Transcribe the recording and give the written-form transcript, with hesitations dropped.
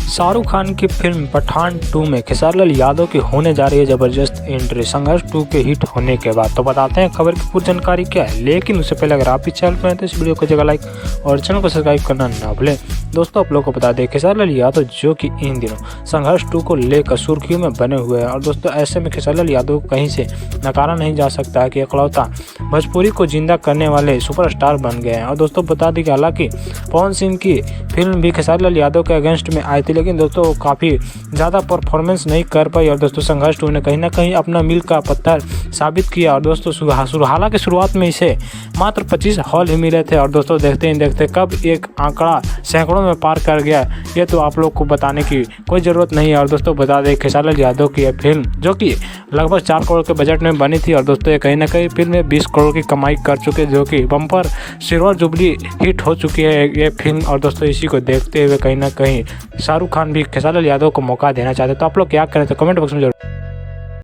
शाहरुख खान की फिल्म पठान 2 में खेसारी लाल यादव की होने जा रही है जबरदस्त एंट्री संघर्ष 2 के हिट होने के बाद। तो बताते हैं खबर की पूरी जानकारी क्या है, लेकिन उससे पहले अगर आप भी चैनल पर हैं तो इस वीडियो को जगह लाइक और चैनल को सब्सक्राइब करना ना भूलें। दोस्तों आप लोगों को बता दें खेसारी लाल यादव जो कि इन दिनों संघर्ष 2 को लेकर सुर्खियों में बने हुए हैं। और दोस्तों ऐसे में खेसारी लाल यादव कहीं से नकारा नहीं जा सकता है कि इकलौता भोजपुरी को जिंदा करने वाले सुपरस्टार बन गए हैं। और दोस्तों बता दें कि हालांकि पवन सिंह की फिल्म भी खेसारी लाल यादव के अगेंस्ट में आई थी, लेकिन दोस्तों वो काफ़ी ज़्यादा परफॉर्मेंस नहीं कर पाई। और दोस्तों संघर्ष 2 ने कहीं ना कहीं अपना मील का पत्थर साबित किया। और दोस्तों हालांकि शुरुआत में इसे मात्र 25 हॉल ही मिले थे, और दोस्तों देखते ही देखते कब एक आंकड़ा सैकड़ों में पार कर गया ये तो आप लोग को बताने की कोई ज़रूरत नहीं है। और दोस्तों बता दें खेसारी लाल यादव की यह फिल्म जो कि लगभग 4 करोड़ के बजट में बनी थी, और दोस्तों ये कहीं ना कहीं फिल्म में 20 करोड़ की कमाई कर चुके, जो कि बम्पर सिल्वर जुबली हिट हो चुकी है ये फिल्म। और दोस्तों इसी को देखते हुए कहीं ना कहीं शाहरुख खान भी खेसारी लाल यादव को मौका देना चाहते, तो आप लोग क्या करें तो कमेंट बॉक्स में जरूर